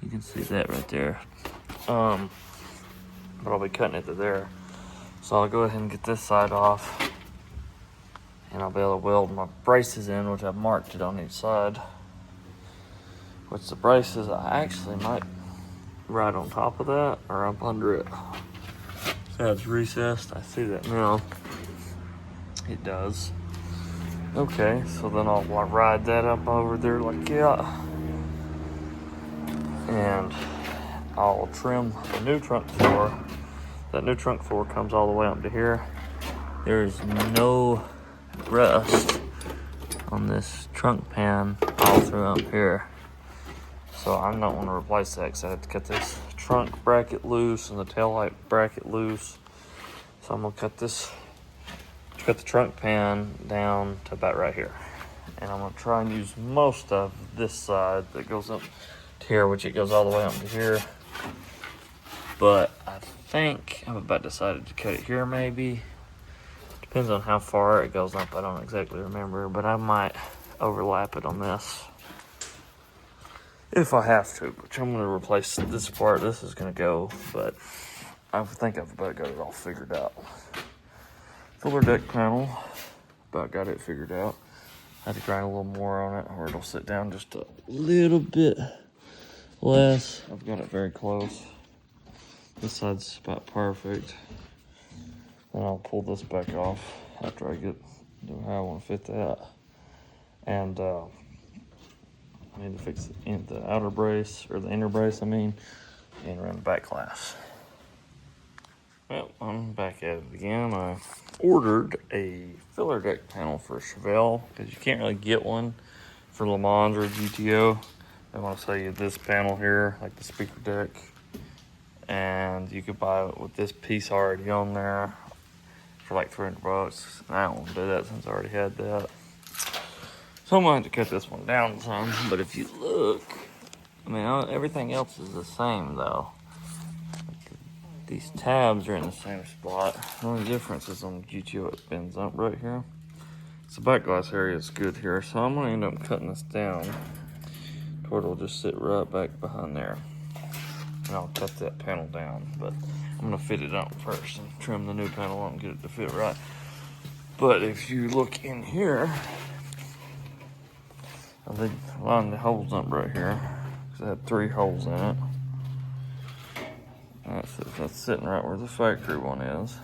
You can see that right there. But I'll be cutting it to there. So I'll go ahead and get this side off, and I'll be able to weld my braces in, which I've marked it on each side. Which the braces I actually might right on top of that or up under it. That's recessed. I see that now. It does. Okay, so then I'll ride that up over there like that. And I'll trim the new trunk floor. That new trunk floor comes all the way up to here. There's no rust on this trunk pan all through up here. So I'm not want to replace that because I have to cut this trunk bracket loose and the taillight bracket loose. So I'm gonna cut the trunk pan down to about right here. And I'm gonna try and use most of this side that goes up to here, which it goes all the way up to here. But I think I've about decided to cut it here maybe. Depends on how far it goes up, I don't exactly remember, but I might overlap it on this. If I have to, which I'm gonna replace this part, this is gonna go, but I think I've about got it all figured out. Filler deck panel, about got it figured out. I had to grind a little more on it or it'll sit down just a little bit less. I've got it very close. This side's about perfect. Then I'll pull this back off after I do how I want to fit that. And I need to fix the outer brace, or the inner brace, and around the back glass. Well, I'm back at it again. I ordered a filler deck panel for a Chevelle because you can't really get one for Le Mans or a GTO. They want to sell you this panel here, like the speaker deck, and you could buy it with this piece already on there for like $300. I don't want to do that since I already had that. So I'm going to have to cut this one down some. But if you look, everything else is the same though. These tabs are in the same spot. The only difference is on the GTO, it bends up right here. So the back glass area is good here. So I'm going to end up cutting this down to where it'll just sit right back behind there. And I'll cut that panel down. But I'm going to fit it up first and trim the new panel up and get it to fit right. But if you look in here, I lined the holes up right here. Because I had 3 holes in it. That's sitting right where the factory one is.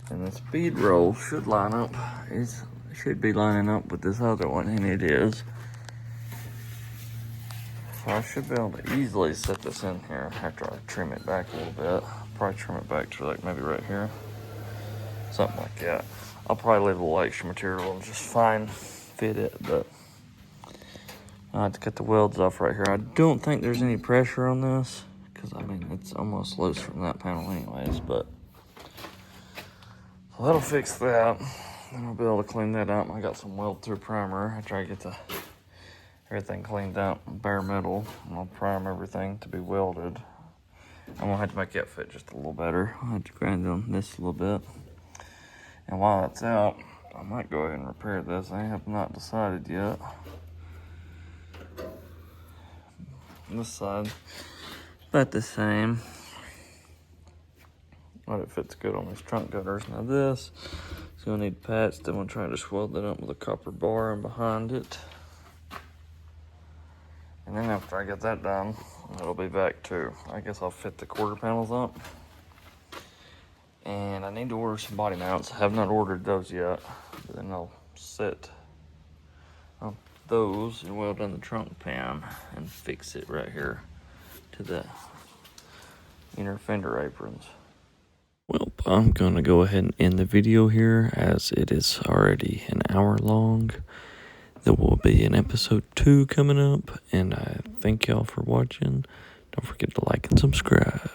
And the speed roll should line up. It should be lining up with this other one, and it is. So I should be able to easily set this in here after I trim it back a little bit. Probably trim it back to like maybe right here. Something like that. I'll probably leave a little extra material and just fine fit it, but I have to cut the welds off right here. I don't think there's any pressure on this, because it's almost loose from that panel anyways, but so that'll fix that. Then I'll be able to clean that up. I got some weld through primer. I try to get everything cleaned up, bare metal, and I'll prime everything to be welded. I'm gonna have to make that fit just a little better. I'll have to grind on this a little bit. And while it's out, I might go ahead and repair this. I have not decided yet. This side, about the same. But it fits good on these trunk gutters. Now this is gonna need patched. I'm gonna try to just weld that up with a copper bar in behind it. And then after I get that done, it'll be back to, I guess I'll fit the quarter panels up. And I need to order some body mounts. I have not ordered those yet. But then I'll set up those and weld in the trunk pan and fix it right here to the inner fender aprons. Well, I'm gonna go ahead and end the video here as it is already an hour long. There will be an episode 2 coming up, and I thank y'all for watching. Don't forget to like and subscribe.